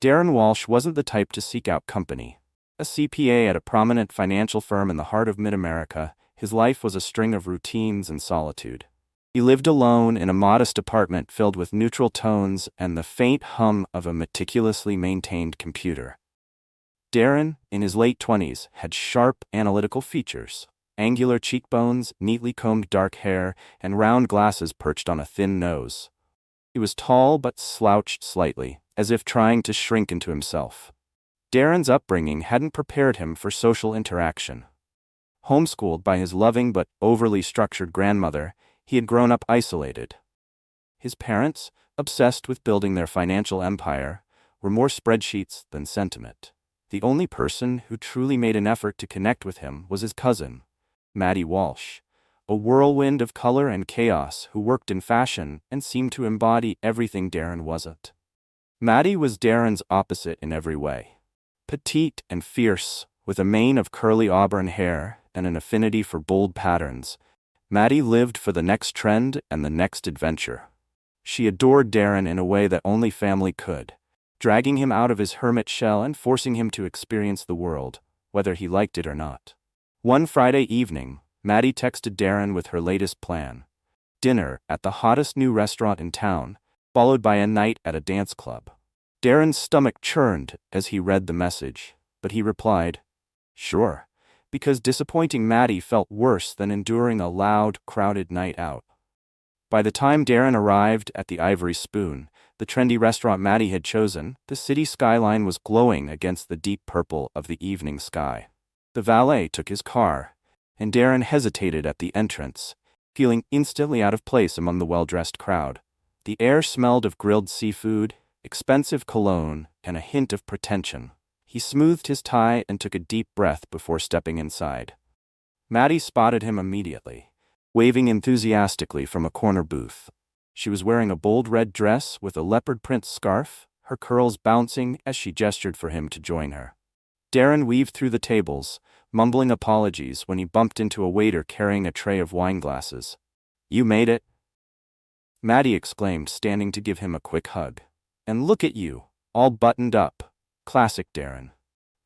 Darren Walsh wasn't the type to seek out company. A CPA at a prominent financial firm in the heart of mid-America, his life was a string of routines and solitude. He lived alone in a modest apartment filled with neutral tones and the faint hum of a meticulously maintained computer. Darren, in his late 20s, had sharp, analytical features, angular cheekbones, neatly combed dark hair, and round glasses perched on a thin nose. He was tall but slouched slightly, as if trying to shrink into himself. Darren's upbringing hadn't prepared him for social interaction. Homeschooled by his loving but overly structured grandmother, he had grown up isolated. His parents, obsessed with building their financial empire, were more spreadsheets than sentiment. The only person who truly made an effort to connect with him was his cousin, Mattie Walsh, a whirlwind of color and chaos who worked in fashion and seemed to embody everything Darren wasn't. Mattie was Darren's opposite in every way. Petite and fierce, with a mane of curly auburn hair and an affinity for bold patterns, Mattie lived for the next trend and the next adventure. She adored Darren in a way that only family could, dragging him out of his hermit shell and forcing him to experience the world, whether he liked it or not. One Friday evening, Mattie texted Darren with her latest plan: dinner at the hottest new restaurant in town, followed by a night at a dance club. Darren's stomach churned as he read the message, but he replied, "Sure," because disappointing Mattie felt worse than enduring a loud, crowded night out. By the time Darren arrived at the Ivory Spoon, the trendy restaurant Mattie had chosen, the city skyline was glowing against the deep purple of the evening sky. The valet took his car, and Darren hesitated at the entrance, feeling instantly out of place among the well-dressed crowd. The air smelled of grilled seafood, expensive cologne, and a hint of pretension. He smoothed his tie and took a deep breath before stepping inside. Mattie spotted him immediately, waving enthusiastically from a corner booth. She was wearing a bold red dress with a leopard print scarf, her curls bouncing as she gestured for him to join her. Darren weaved through the tables, mumbling apologies when he bumped into a waiter carrying a tray of wine glasses. "You made it," Mattie exclaimed, standing to give him a quick hug. "And look at you, all buttoned up. Classic Darren."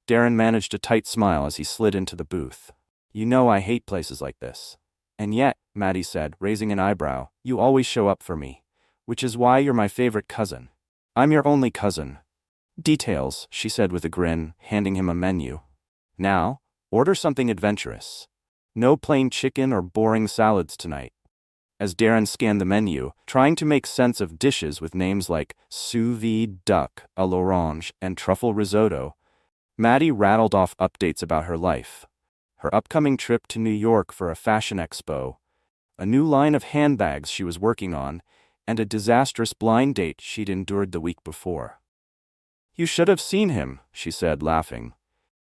Darren managed a tight smile as he slid into the booth. "You know I hate places like this. And yet," Mattie said, raising an eyebrow, "you always show up for me, which is why you're my favorite cousin." "I'm your only cousin." "Details," she said with a grin, handing him a menu. "Now, order something adventurous. No plain chicken or boring salads tonight." As Darren scanned the menu, trying to make sense of dishes with names like sous vide duck à l'orange and truffle risotto, Mattie rattled off updates about her life: her upcoming trip to New York for a fashion expo, a new line of handbags she was working on, and a disastrous blind date she'd endured the week before. "You should have seen him," she said, laughing.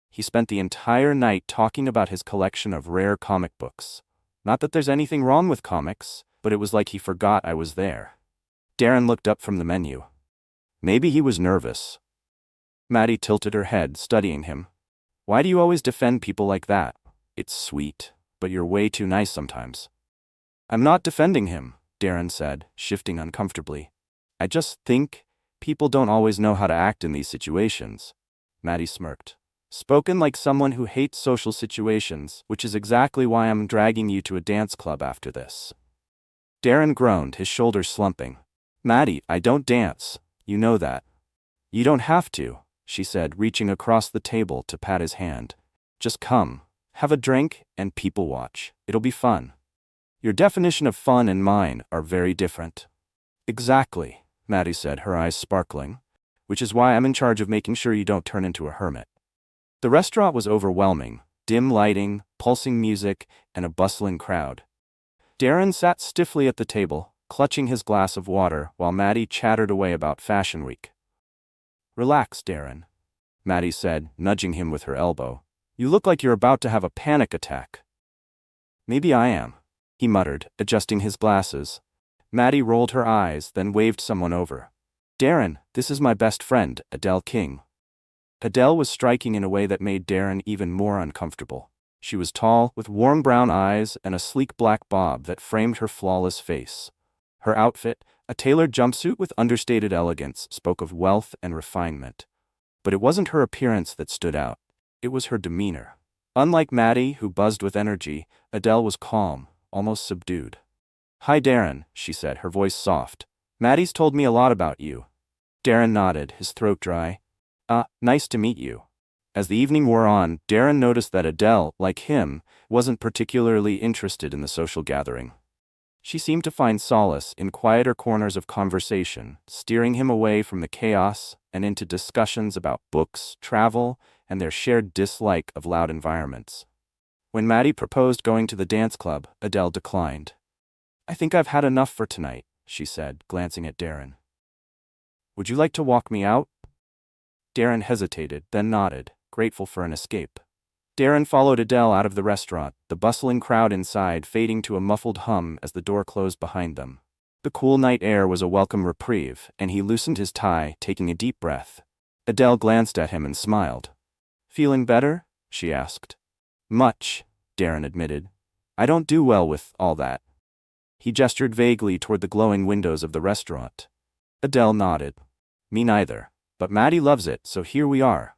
"He spent the entire night talking about his collection of rare comic books. Not that there's anything wrong with comics, but it was like he forgot I was there." Darren looked up from the menu. "Maybe he was nervous." Mattie tilted her head, studying him. "Why do you always defend people like that? It's sweet, but you're way too nice sometimes." "I'm not defending him," Darren said, shifting uncomfortably. "I just think people don't always know how to act in these situations." Mattie smirked. "Spoken like someone who hates social situations, which is exactly why I'm dragging you to a dance club after this." Darren groaned, his shoulders slumping. "Mattie, I don't dance. You know that." "You don't have to," she said, reaching across the table to pat his hand. "Just come, have a drink, and people watch. It'll be fun." "Your definition of fun and mine are very different." "Exactly," Mattie said, her eyes sparkling. "Which is why I'm in charge of making sure you don't turn into a hermit." The restaurant was overwhelming: dim lighting, pulsing music, and a bustling crowd. Darren sat stiffly at the table, clutching his glass of water while Mattie chattered away about Fashion Week. "Relax, Darren," Mattie said, nudging him with her elbow. "You look like you're about to have a panic attack." "Maybe I am," he muttered, adjusting his glasses. Mattie rolled her eyes, then waved someone over. "Darren, this is my best friend, Adele King." Adele was striking in a way that made Darren even more uncomfortable. She was tall, with warm brown eyes and a sleek black bob that framed her flawless face. Her outfit, a tailored jumpsuit with understated elegance, spoke of wealth and refinement. But it wasn't her appearance that stood out. It was her demeanor. Unlike Mattie, who buzzed with energy, Adele was calm, almost subdued. "Hi Darren," she said, her voice soft. "Mattie's told me a lot about you." Darren nodded, his throat dry. Nice to meet you." As the evening wore on, Darren noticed that Adele, like him, wasn't particularly interested in the social gathering. She seemed to find solace in quieter corners of conversation, steering him away from the chaos and into discussions about books, travel, and their shared dislike of loud environments. When Mattie proposed going to the dance club, Adele declined. "I think I've had enough for tonight," she said, glancing at Darren. "Would you like to walk me out?" Darren hesitated, then nodded, grateful for an escape. Darren followed Adele out of the restaurant, the bustling crowd inside fading to a muffled hum as the door closed behind them. The cool night air was a welcome reprieve, and he loosened his tie, taking a deep breath. Adele glanced at him and smiled. "Feeling better?" she asked. "Much," Darren admitted. "I don't do well with all that." He gestured vaguely toward the glowing windows of the restaurant. Adele nodded. "Me neither. But Mattie loves it, so here we are."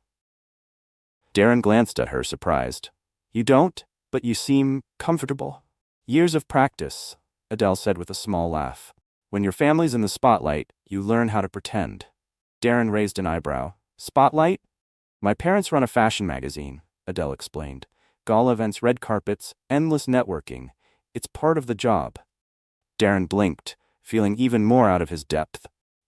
Darren glanced at her, surprised. "You don't, but you seem comfortable." "Years of practice," Adele said with a small laugh. "When your family's in the spotlight, you learn how to pretend." Darren raised an eyebrow. "Spotlight?" "My parents run a fashion magazine," Adele explained. "Gala events, red carpets, endless networking. It's part of the job." Darren blinked, feeling even more out of his depth.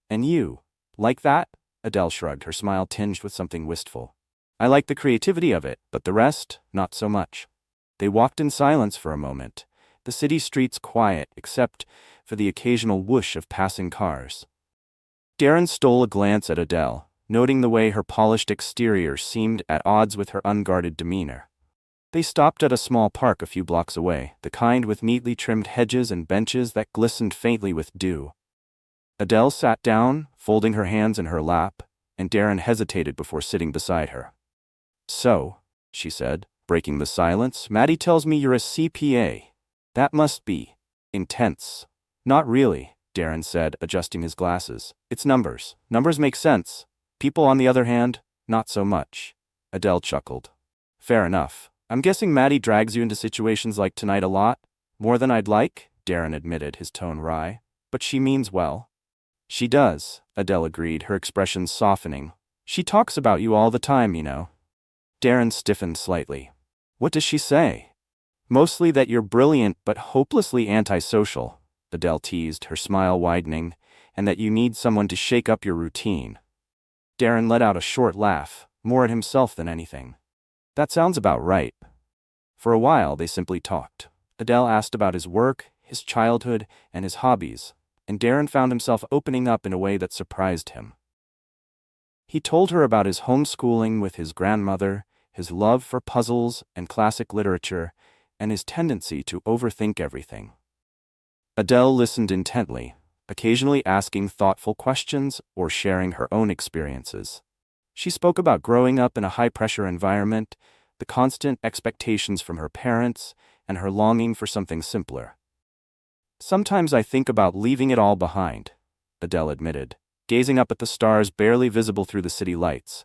"And you? Like that?" Adele shrugged, her smile tinged with something wistful. "I like the creativity of it, but the rest, not so much." They walked in silence for a moment, the city streets quiet except for the occasional whoosh of passing cars. Darren stole a glance at Adele, noting the way her polished exterior seemed at odds with her unguarded demeanor. They stopped at a small park a few blocks away, the kind with neatly trimmed hedges and benches that glistened faintly with dew. Adele sat down, folding her hands in her lap, and Darren hesitated before sitting beside her. "So," she said, breaking the silence, "Mattie tells me you're a CPA. That must be intense." "Not really," Darren said, adjusting his glasses. "It's numbers. Numbers make sense. People, on the other hand, not so much." Adele chuckled. "Fair enough. I'm guessing Mattie drags you into situations like tonight a lot? More than I'd like," Darren admitted, his tone wry. "But she means well." "She does," Adele agreed, her expression softening. "She talks about you all the time, you know." Darren stiffened slightly. "What does she say?" "Mostly that you're brilliant but hopelessly antisocial," Adele teased, her smile widening, "and that you need someone to shake up your routine." Darren let out a short laugh, more at himself than anything. "That sounds about right." For a while they simply talked. Adele asked about his work, his childhood, and his hobbies, and Darren found himself opening up in a way that surprised him. He told her about his homeschooling with his grandmother, his love for puzzles and classic literature, and his tendency to overthink everything. Adele listened intently, occasionally asking thoughtful questions or sharing her own experiences. She spoke about growing up in a high-pressure environment, the constant expectations from her parents, and her longing for something simpler. "Sometimes I think about leaving it all behind," Adele admitted, gazing up at the stars barely visible through the city lights.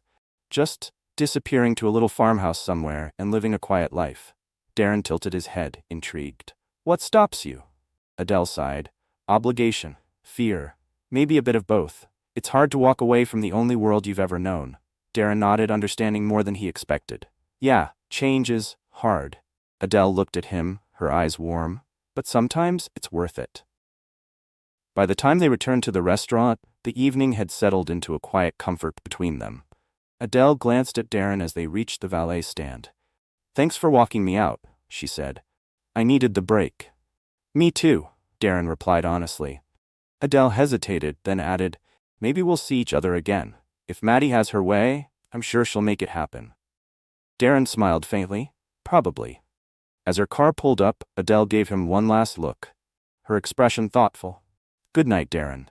"Just disappearing to a little farmhouse somewhere and living a quiet life." Darren tilted his head, intrigued. "What stops you?" Adele sighed. "Obligation, fear, maybe a bit of both. It's hard to walk away from the only world you've ever known." Darren nodded, understanding more than he expected. "Yeah, change is hard." Adele looked at him, her eyes warm. "But sometimes it's worth it." By the time they returned to the restaurant, the evening had settled into a quiet comfort between them. Adele glanced at Darren as they reached the valet stand. "Thanks for walking me out," she said. "I needed the break." "Me too," Darren replied honestly. Adele hesitated, then added, "Maybe we'll see each other again. If Mattie has her way, I'm sure she'll make it happen." Darren smiled faintly. "Probably." As her car pulled up, Adele gave him one last look, her expression thoughtful. "Good night, Darren."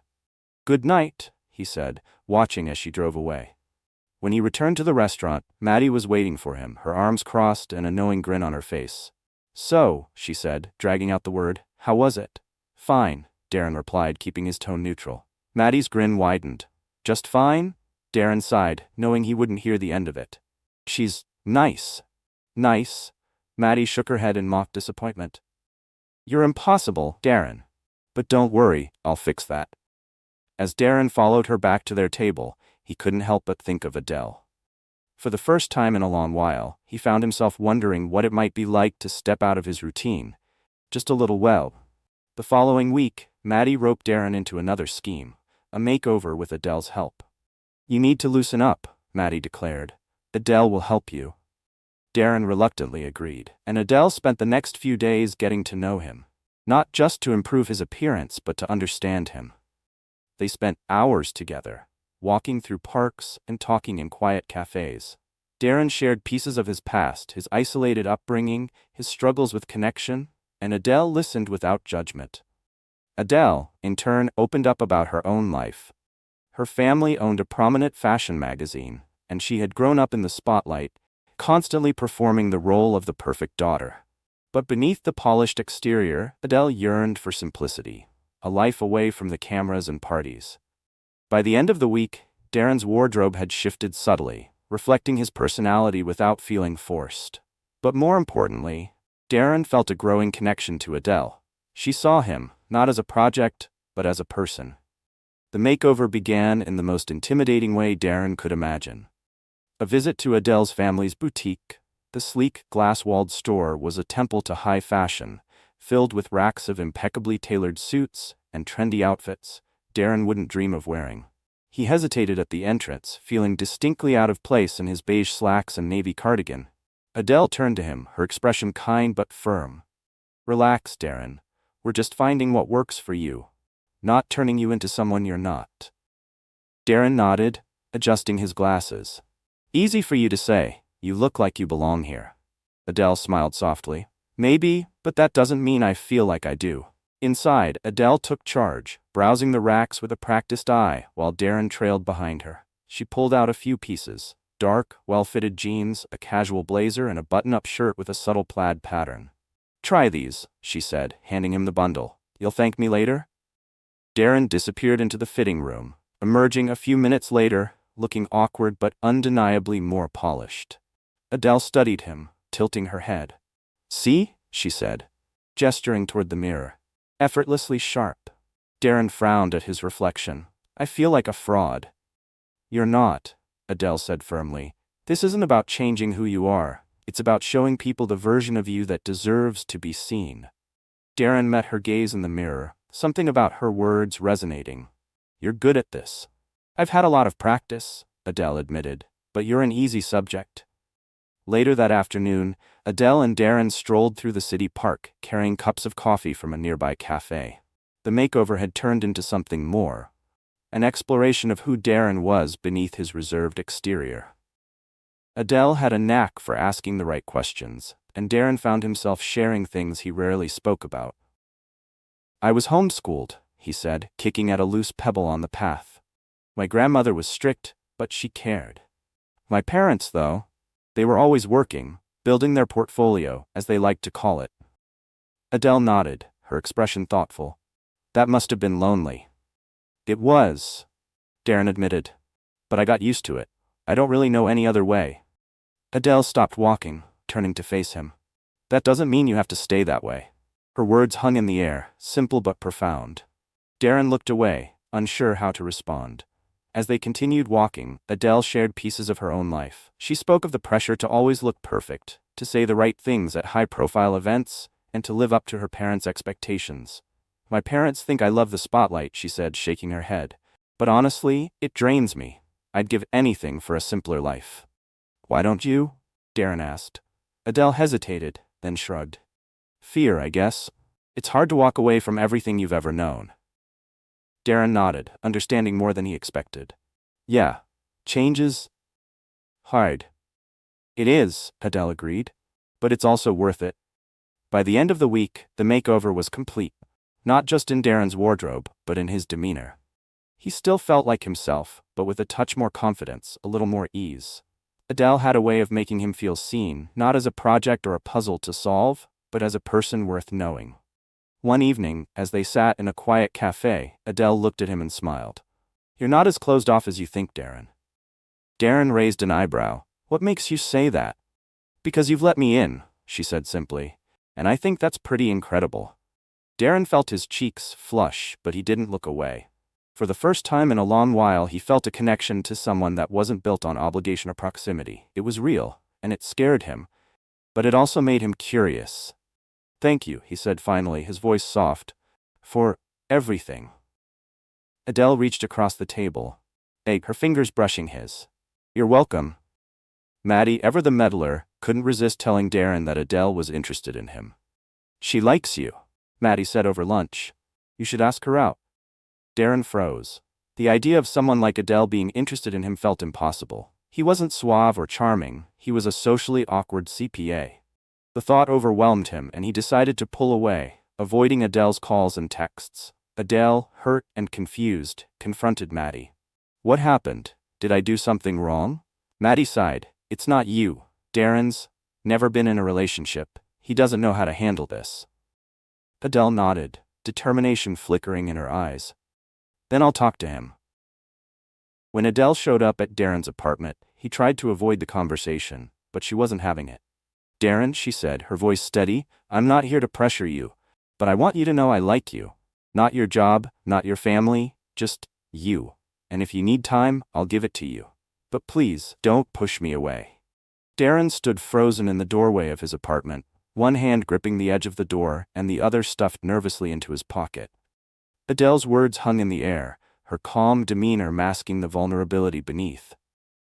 "Good night," he said, watching as she drove away. When he returned to the restaurant, Mattie was waiting for him, her arms crossed and a knowing grin on her face. "So," she said, dragging out the word, "how was it?" "Fine," Darren replied, keeping his tone neutral. Mattie's grin widened. "Just fine?" Darren sighed, knowing he wouldn't hear the end of it. She's nice. Nice? Mattie shook her head in mock disappointment. You're impossible, Darren. But don't worry, I'll fix that. As Darren followed her back to their table, he couldn't help but think of Adele. For the first time in a long while, he found himself wondering what it might be like to step out of his routine. Just a little well. The following week, Mattie roped Darren into another scheme, a makeover with Adele's help. You need to loosen up, Mattie declared. Adele will help you. Darren reluctantly agreed, and Adele spent the next few days getting to know him. Not just to improve his appearance, but to understand him. They spent hours together, walking through parks and talking in quiet cafes. Darren shared pieces of his past, his isolated upbringing, his struggles with connection, and Adele listened without judgment. Adele, in turn, opened up about her own life. Her family owned a prominent fashion magazine, and she had grown up in the spotlight, constantly performing the role of the perfect daughter. But beneath the polished exterior, Adele yearned for simplicity, a life away from the cameras and parties. By the end of the week, Darren's wardrobe had shifted subtly, reflecting his personality without feeling forced. But more importantly, Darren felt a growing connection to Adele. She saw him, not as a project, but as a person. The makeover began in the most intimidating way Darren could imagine. A visit to Adele's family's boutique. The sleek, glass-walled store was a temple to high fashion, filled with racks of impeccably tailored suits and trendy outfits Darren wouldn't dream of wearing. He hesitated at the entrance, feeling distinctly out of place in his beige slacks and navy cardigan. Adele turned to him, her expression kind but firm. Relax, Darren. We're just finding what works for you, not turning you into someone you're not. Darren nodded, adjusting his glasses. Easy for you to say. You look like you belong here. Adele smiled softly. Maybe, but that doesn't mean I feel like I do. Inside, Adele took charge, browsing the racks with a practiced eye, while Darren trailed behind her. She pulled out a few pieces: dark, well-fitted jeans, a casual blazer, and a button-up shirt with a subtle plaid pattern. Try these, she said, handing him the bundle. You'll thank me later? Darren disappeared into the fitting room, emerging a few minutes later, looking awkward but undeniably more polished. Adele studied him, tilting her head. See? She said, gesturing toward the mirror. Effortlessly sharp. Darren frowned at his reflection. I feel like a fraud. You're not, Adele said firmly. This isn't about changing who you are. It's about showing people the version of you that deserves to be seen. Darren met her gaze in the mirror, something about her words resonating. You're good at this. I've had a lot of practice, Adele admitted, but you're an easy subject. Later that afternoon, Adele and Darren strolled through the city park, carrying cups of coffee from a nearby cafe. The makeover had turned into something more, an exploration of who Darren was beneath his reserved exterior. Adele had a knack for asking the right questions, and Darren found himself sharing things he rarely spoke about. I was homeschooled, he said, kicking at a loose pebble on the path. My grandmother was strict, but she cared. My parents, though, they were always working, building their portfolio, as they liked to call it. Adele nodded, her expression thoughtful. That must have been lonely. It was, Darren admitted. But I got used to it. I don't really know any other way. Adele stopped walking, turning to face him. That doesn't mean you have to stay that way. Her words hung in the air, simple but profound. Darren looked away, unsure how to respond. As they continued walking, Adele shared pieces of her own life. She spoke of the pressure to always look perfect, to say the right things at high-profile events, and to live up to her parents' expectations. My parents think I love the spotlight, she said, shaking her head. But honestly, it drains me. I'd give anything for a simpler life. Why don't you? Darren asked. Adele hesitated, then shrugged. Fear, I guess. It's hard to walk away from everything you've ever known. Darren nodded, understanding more than he expected. Yeah, change is hard. It is, Adele agreed. But it's also worth it. By the end of the week, the makeover was complete. Not just in Darren's wardrobe, but in his demeanor. He still felt like himself, but with a touch more confidence, a little more ease. Adele had a way of making him feel seen, not as a project or a puzzle to solve, but as a person worth knowing. One evening, as they sat in a quiet cafe, Adele looked at him and smiled. You're not as closed off as you think, Darren. Darren raised an eyebrow. What makes you say that? Because you've let me in, she said simply. And I think that's pretty incredible. Darren felt his cheeks flush, but he didn't look away. For the first time in a long while, he felt a connection to someone that wasn't built on obligation or proximity. It was real, and it scared him. But it also made him curious. Thank you, he said finally, his voice soft. For everything. Adele reached across the table, her fingers brushing his. You're welcome. Mattie, ever the meddler, couldn't resist telling Darren that Adele was interested in him. She likes you, Mattie said over lunch. You should ask her out. Darren froze. The idea of someone like Adele being interested in him felt impossible. He wasn't suave or charming, he was a socially awkward CPA. The thought overwhelmed him and he decided to pull away, avoiding Adele's calls and texts. Adele, hurt and confused, confronted Mattie. What happened? Did I do something wrong? Mattie sighed. It's not you. Darren's never been in a relationship. He doesn't know how to handle this. Adele nodded, determination flickering in her eyes. Then I'll talk to him. When Adele showed up at Darren's apartment, he tried to avoid the conversation, but she wasn't having it. Darren, she said, her voice steady, I'm not here to pressure you, but I want you to know I like you. Not your job, not your family, just you. And if you need time, I'll give it to you. But please, don't push me away. Darren stood frozen in the doorway of his apartment, one hand gripping the edge of the door and the other stuffed nervously into his pocket. Adele's words hung in the air, her calm demeanor masking the vulnerability beneath.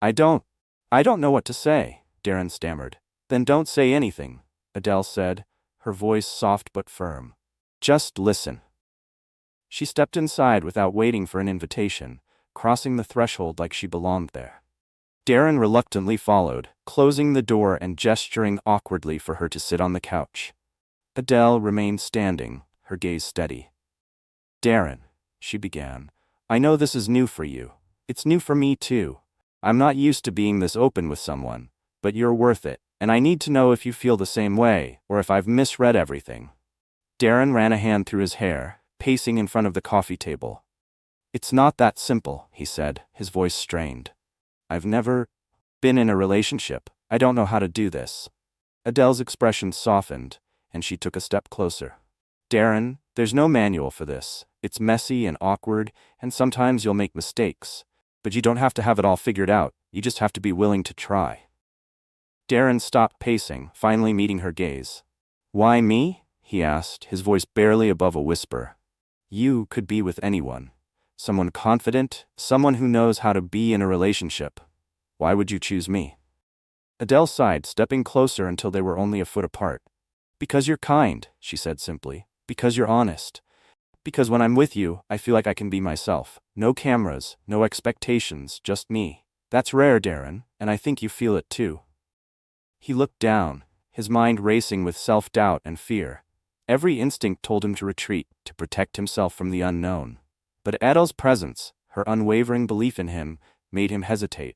I don't know what to say, Darren stammered. Then don't say anything, Adele said, her voice soft but firm. Just listen. She stepped inside without waiting for an invitation, crossing the threshold like she belonged there. Darren reluctantly followed, closing the door and gesturing awkwardly for her to sit on the couch. Adele remained standing, her gaze steady. Darren, she began, I know this is new for you. It's new for me too. I'm not used to being this open with someone, but you're worth it, and I need to know if you feel the same way, or if I've misread everything. Darren ran a hand through his hair, pacing in front of the coffee table. It's not that simple, he said, his voice strained. I've never been in a relationship. I don't know how to do this. Adele's expression softened, and she took a step closer. Darren, there's no manual for this. It's messy and awkward, and sometimes you'll make mistakes. But you don't have to have it all figured out, you just have to be willing to try. Darren stopped pacing, finally meeting her gaze. Why me? He asked, his voice barely above a whisper. You could be with anyone. Someone confident, someone who knows how to be in a relationship. Why would you choose me? Adele sighed, stepping closer until they were only a foot apart. Because you're kind, she said simply. Because you're honest. Because when I'm with you, I feel like I can be myself. No cameras, no expectations, just me. That's rare, Darren, and I think you feel it too. He looked down, his mind racing with self-doubt and fear. Every instinct told him to retreat, to protect himself from the unknown. But Adele's presence, her unwavering belief in him, made him hesitate.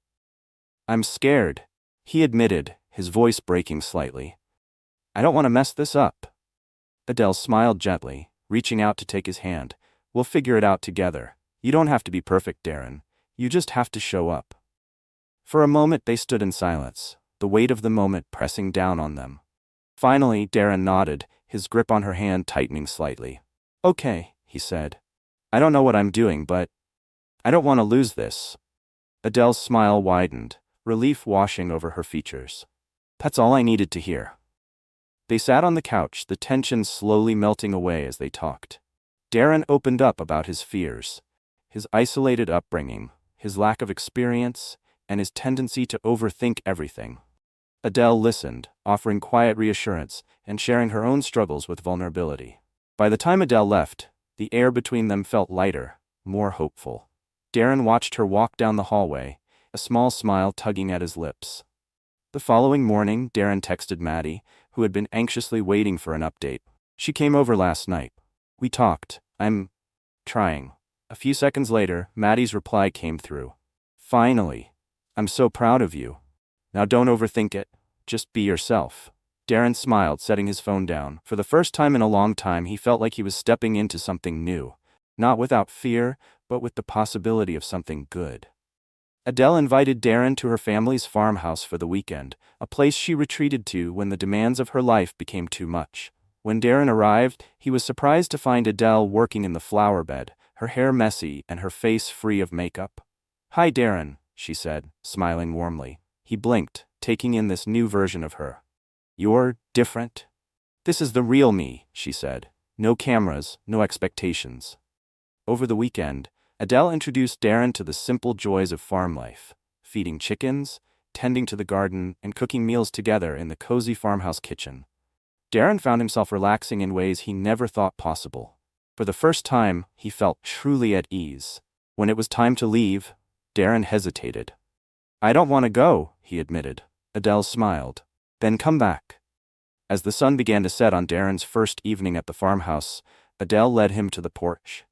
I'm scared, he admitted, his voice breaking slightly. I don't want to mess this up. Adele smiled gently, reaching out to take his hand. We'll figure it out together. You don't have to be perfect, Darren. You just have to show up. For a moment they stood in silence, the weight of the moment pressing down on them. Finally, Darren nodded, his grip on her hand tightening slightly. Okay, he said. I don't know what I'm doing, but I don't want to lose this. Adele's smile widened, relief washing over her features. That's all I needed to hear. They sat on the couch, the tension slowly melting away as they talked. Darren opened up about his fears, his isolated upbringing, his lack of experience, and his tendency to overthink everything. Adele listened, offering quiet reassurance and sharing her own struggles with vulnerability. By the time Adele left, the air between them felt lighter, more hopeful. Darren watched her walk down the hallway, a small smile tugging at his lips. The following morning, Darren texted Mattie, who had been anxiously waiting for an update. She came over last night. We talked. I'm trying. A few seconds later, Mattie's reply came through. Finally. I'm so proud of you. Now don't overthink it. Just be yourself. Darren smiled, setting his phone down. For the first time in a long time, he felt like he was stepping into something new. Not without fear, but with the possibility of something good. Adele invited Darren to her family's farmhouse for the weekend, a place she retreated to when the demands of her life became too much. When Darren arrived, he was surprised to find Adele working in the flower bed, her hair messy and her face free of makeup. "Hi, Darren," she said, smiling warmly. He blinked, taking in this new version of her. "You're different." "This is the real me," she said. "No cameras, no expectations." Over the weekend, Adele introduced Darren to the simple joys of farm life: feeding chickens, tending to the garden, and cooking meals together in the cozy farmhouse kitchen. Darren found himself relaxing in ways he never thought possible. For the first time, he felt truly at ease. When it was time to leave, Darren hesitated. "I don't want to go," he admitted. Adele smiled. "Then come back." As the sun began to set on Darren's first evening at the farmhouse, Adele led him to the porch.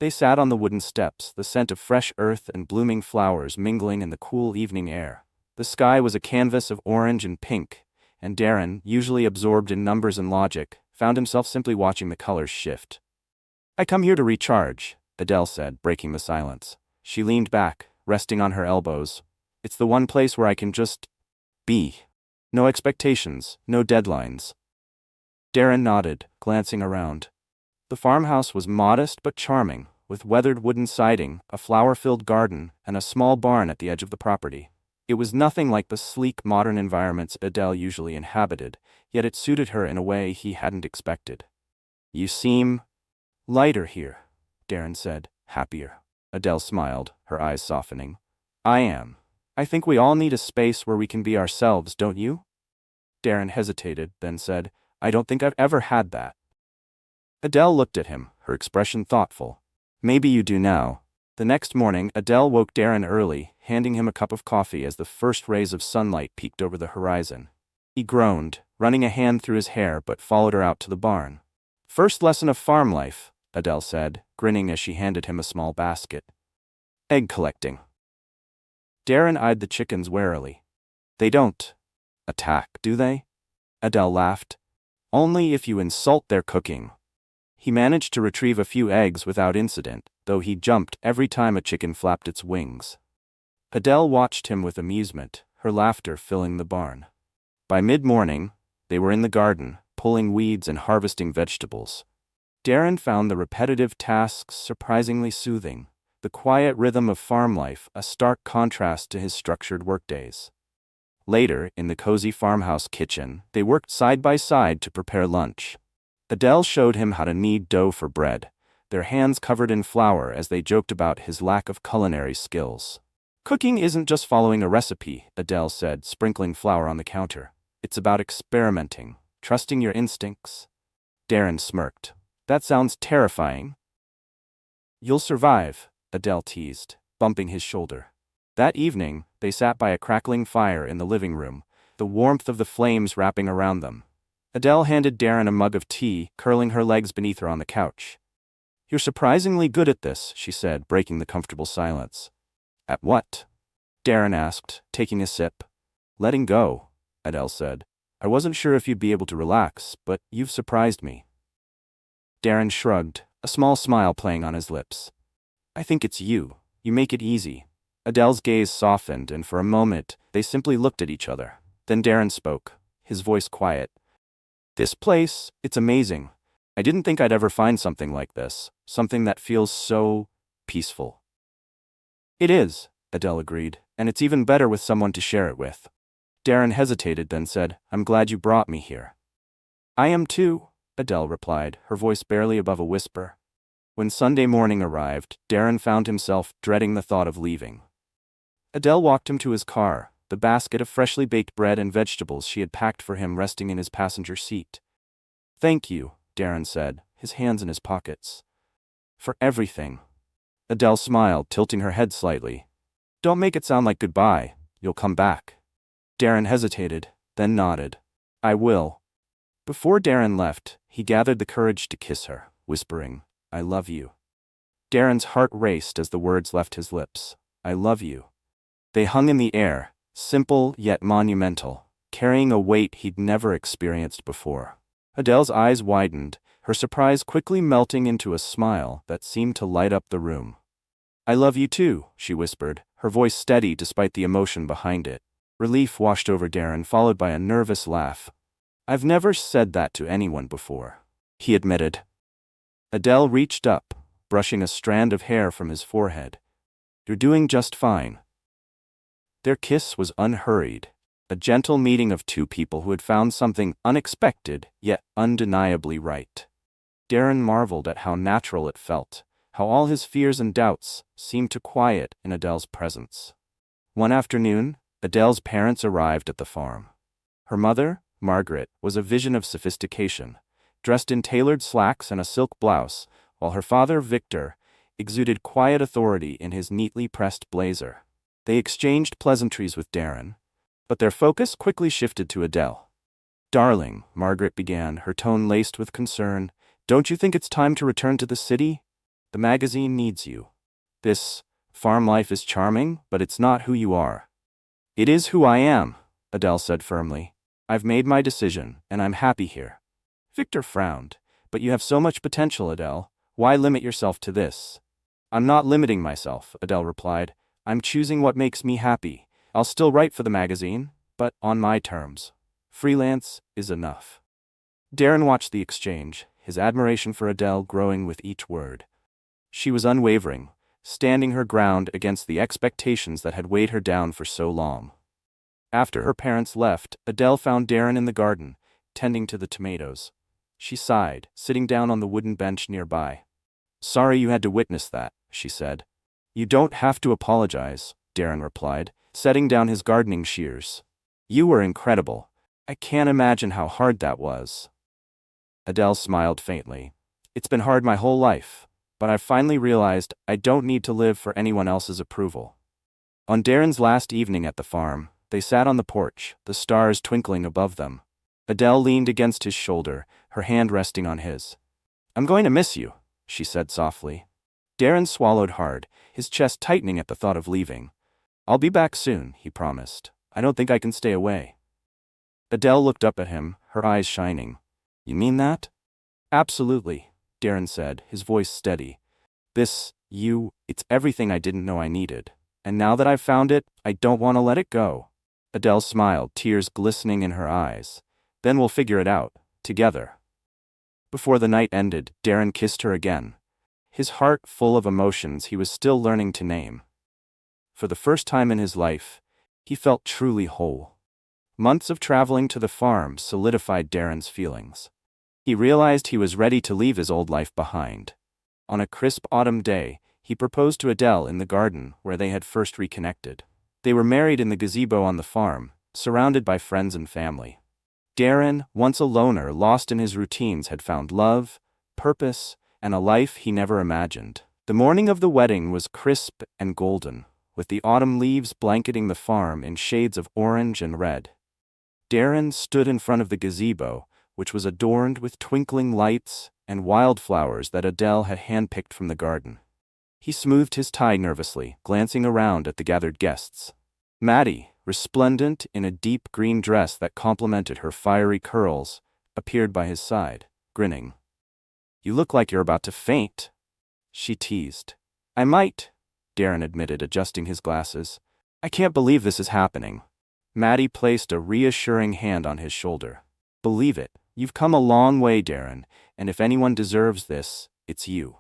They sat on the wooden steps, the scent of fresh earth and blooming flowers mingling in the cool evening air. The sky was a canvas of orange and pink, and Darren, usually absorbed in numbers and logic, found himself simply watching the colors shift. "I come here to recharge," Adele said, breaking the silence. She leaned back, resting on her elbows. "It's the one place where I can just be. No expectations, no deadlines." Darren nodded, glancing around. The farmhouse was modest but charming, with weathered wooden siding, a flower-filled garden, and a small barn at the edge of the property. It was nothing like the sleek, modern environments Adele usually inhabited, yet it suited her in a way he hadn't expected. "You seem lighter here," Darren said, happier. Adele smiled, her eyes softening. "I am. I think we all need a space where we can be ourselves, don't you?" Darren hesitated, then said, "I don't think I've ever had that." Adele looked at him, her expression thoughtful. "Maybe you do now." The next morning, Adele woke Darren early, handing him a cup of coffee as the first rays of sunlight peeked over the horizon. He groaned, running a hand through his hair, but followed her out to the barn. "First lesson of farm life," Adele said, grinning as she handed him a small basket. "Egg collecting." Darren eyed the chickens warily. "They don't attack, do they?" Adele laughed. "Only if you insult their cooking." He managed to retrieve a few eggs without incident, though he jumped every time a chicken flapped its wings. Adele watched him with amusement, her laughter filling the barn. By mid-morning, they were in the garden, pulling weeds and harvesting vegetables. Darren found the repetitive tasks surprisingly soothing, the quiet rhythm of farm life a stark contrast to his structured workdays. Later, in the cozy farmhouse kitchen, they worked side by side to prepare lunch. Adele showed him how to knead dough for bread, their hands covered in flour as they joked about his lack of culinary skills. "Cooking isn't just following a recipe," Adele said, sprinkling flour on the counter. "It's about experimenting, trusting your instincts." Darren smirked. "That sounds terrifying." "You'll survive," Adele teased, bumping his shoulder. That evening, they sat by a crackling fire in the living room, the warmth of the flames wrapping around them. Adele handed Darren a mug of tea, curling her legs beneath her on the couch. "You're surprisingly good at this," she said, breaking the comfortable silence. "At what?" Darren asked, taking a sip. "Letting go," Adele said. "I wasn't sure if you'd be able to relax, but you've surprised me." Darren shrugged, a small smile playing on his lips. "I think it's you. You make it easy." Adele's gaze softened, and for a moment, they simply looked at each other. Then Darren spoke, his voice quiet. "This place, it's amazing. I didn't think I'd ever find something like this, something that feels so peaceful." "It is," Adele agreed, "and it's even better with someone to share it with." Darren hesitated, then said, "I'm glad you brought me here." "I am too," Adele replied, her voice barely above a whisper. When Sunday morning arrived, Darren found himself dreading the thought of leaving. Adele walked him to his car, the basket of freshly baked bread and vegetables she had packed for him resting in his passenger seat. "Thank you," Darren said, his hands in his pockets. "For everything." Adele smiled, tilting her head slightly. "Don't make it sound like goodbye. You'll come back." Darren hesitated, then nodded. "I will." Before Darren left, he gathered the courage to kiss her, whispering, "I love you." Darren's heart raced as the words left his lips. "I love you." They hung in the air, simple yet monumental, carrying a weight he'd never experienced before. Adele's eyes widened, her surprise quickly melting into a smile that seemed to light up the room. "I love you too," she whispered, her voice steady despite the emotion behind it. Relief washed over Darren, followed by a nervous laugh. "I've never said that to anyone before," he admitted. Adele reached up, brushing a strand of hair from his forehead. "You're doing just fine." Their kiss was unhurried, a gentle meeting of two people who had found something unexpected yet undeniably right. Darren marveled at how natural it felt, how all his fears and doubts seemed to quiet in Adele's presence. One afternoon, Adele's parents arrived at the farm. Her mother, Margaret, was a vision of sophistication, dressed in tailored slacks and a silk blouse, while her father, Victor, exuded quiet authority in his neatly pressed blazer. They exchanged pleasantries with Darren, but their focus quickly shifted to Adele. "Darling," Margaret began, her tone laced with concern, "don't you think it's time to return to the city? The magazine needs you. This farm life is charming, but it's not who you are." "It is who I am," Adele said firmly. "I've made my decision, and I'm happy here." Victor frowned. "But you have so much potential, Adele. Why limit yourself to this?" "I'm not limiting myself," Adele replied. "I'm choosing what makes me happy. I'll still write for the magazine, but on my terms. Freelance is enough." Darren watched the exchange, his admiration for Adele growing with each word. She was unwavering, standing her ground against the expectations that had weighed her down for so long. After her parents left, Adele found Darren in the garden, tending to the tomatoes. She sighed, sitting down on the wooden bench nearby. "Sorry you had to witness that," she said. "You don't have to apologize," Darren replied, setting down his gardening shears. "You were incredible. I can't imagine how hard that was." Adele smiled faintly. "It's been hard my whole life, but I've finally realized I don't need to live for anyone else's approval." On Darren's last evening at the farm, they sat on the porch, the stars twinkling above them. Adele leaned against his shoulder, her hand resting on his. "I'm going to miss you," she said softly. Darren swallowed hard, his chest tightening at the thought of leaving. "I'll be back soon," he promised. "I don't think I can stay away." Adele looked up at him, her eyes shining. "You mean that?" "Absolutely," Darren said, his voice steady. It's everything I didn't know I needed. And now that I've found it, I don't want to let it go." Adele smiled, tears glistening in her eyes. "Then we'll figure it out, together." Before the night ended, Darren kissed her again, his heart full of emotions he was still learning to name. For the first time in his life, he felt truly whole. Months of traveling to the farm solidified Darren's feelings. He realized he was ready to leave his old life behind. On a crisp autumn day, he proposed to Adele in the garden where they had first reconnected. They were married in the gazebo on the farm, surrounded by friends and family. Darren, once a loner lost in his routines, had found love, purpose, and a life he never imagined. The morning of the wedding was crisp and golden, with the autumn leaves blanketing the farm in shades of orange and red. Darren stood in front of the gazebo, which was adorned with twinkling lights and wildflowers that Adele had handpicked from the garden. He smoothed his tie nervously, glancing around at the gathered guests. Mattie, resplendent in a deep green dress that complemented her fiery curls, appeared by his side, grinning. "You look like you're about to faint," she teased. "I might," Darren admitted, adjusting his glasses. "I can't believe this is happening." Mattie placed a reassuring hand on his shoulder. "Believe it, you've come a long way, Darren, and if anyone deserves this, it's you."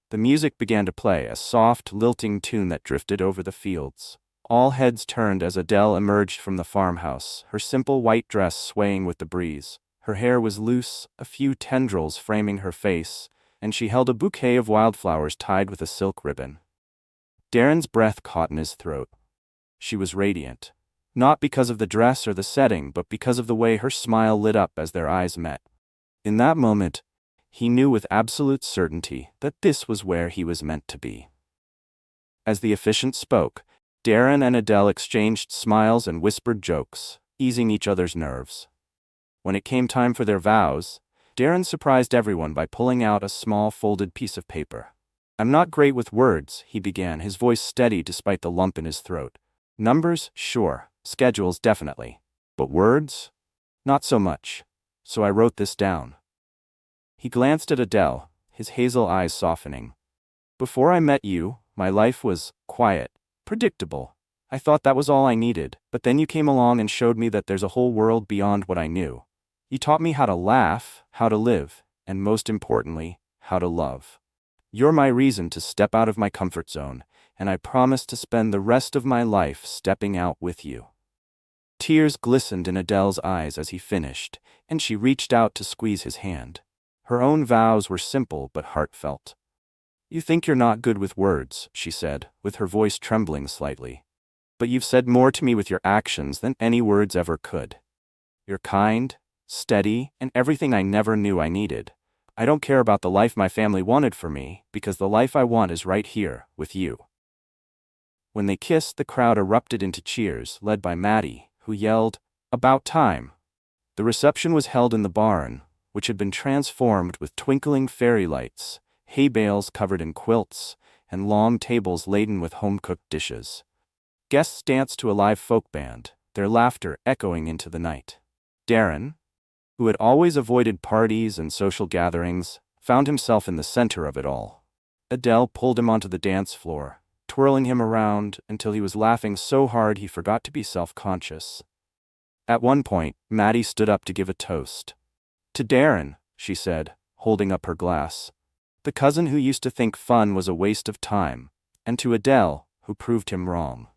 The music began to play, a soft, lilting tune that drifted over the fields. All heads turned as Adele emerged from the farmhouse, her simple white dress swaying with the breeze. Her hair was loose, a few tendrils framing her face, and she held a bouquet of wildflowers tied with a silk ribbon. Darren's breath caught in his throat. She was radiant. Not because of the dress or the setting, but because of the way her smile lit up as their eyes met. In that moment, he knew with absolute certainty that this was where he was meant to be. As the officiant spoke, Darren and Adele exchanged smiles and whispered jokes, easing each other's nerves. When it came time for their vows, Darren surprised everyone by pulling out a small folded piece of paper. "I'm not great with words," he began, his voice steady despite the lump in his throat. "Numbers, sure. Schedules, definitely. But words? Not so much. So I wrote this down." He glanced at Adele, his hazel eyes softening. "Before I met you, my life was quiet, Predictable. I thought that was all I needed, but then you came along and showed me that there's a whole world beyond what I knew. You taught me how to laugh, how to live, and most importantly, how to love. You're my reason to step out of my comfort zone, and I promise to spend the rest of my life stepping out with you." Tears glistened in Adele's eyes as he finished, and she reached out to squeeze his hand. Her own vows were simple but heartfelt. "You think you're not good with words," she said, with her voice trembling slightly. "But you've said more to me with your actions than any words ever could. You're kind, steady, and everything I never knew I needed. I don't care about the life my family wanted for me, because the life I want is right here, with you." When they kissed, the crowd erupted into cheers, led by Mattie, who yelled, "About time!" The reception was held in the barn, which had been transformed with twinkling fairy lights, hay bales covered in quilts, and long tables laden with home-cooked dishes. Guests danced to a live folk band, their laughter echoing into the night. Darren, who had always avoided parties and social gatherings, found himself in the center of it all. Adele pulled him onto the dance floor, twirling him around until he was laughing so hard he forgot to be self-conscious. At one point, Mattie stood up to give a toast. "To Darren," she said, holding up her glass. "The cousin who used to think fun was a waste of time, and to Adele, who proved him wrong.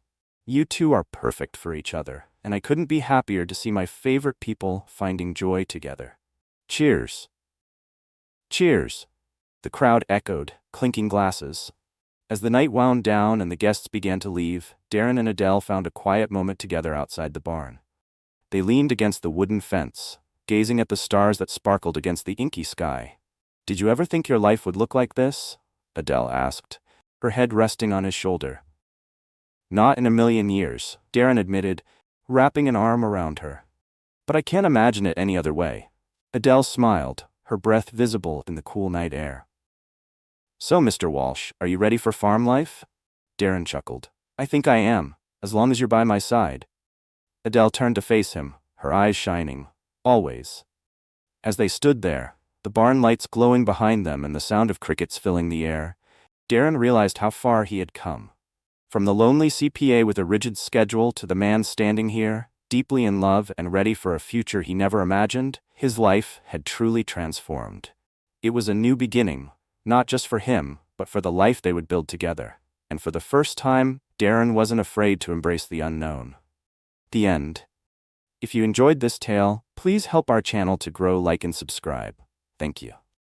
You two are perfect for each other, and I couldn't be happier to see my favorite people finding joy together. Cheers." "Cheers," the crowd echoed, clinking glasses. As the night wound down and the guests began to leave, Darren and Adele found a quiet moment together outside the barn. They leaned against the wooden fence, gazing at the stars that sparkled against the inky sky. "Did you ever think your life would look like this?" Adele asked, her head resting on his shoulder. "Not in a million years," Darren admitted, wrapping an arm around her. "But I can't imagine it any other way." Adele smiled, her breath visible in the cool night air. "So, Mr. Walsh, are you ready for farm life?" Darren chuckled. "I think I am, as long as you're by my side." Adele turned to face him, her eyes shining. "Always." As they stood there, the barn lights glowing behind them and the sound of crickets filling the air, Darren realized how far he had come. From the lonely CPA with a rigid schedule to the man standing here, deeply in love and ready for a future he never imagined, his life had truly transformed. It was a new beginning, not just for him, but for the life they would build together. And for the first time, Darren wasn't afraid to embrace the unknown. The end. If you enjoyed this tale, please help our channel to grow, like, and subscribe. Thank you.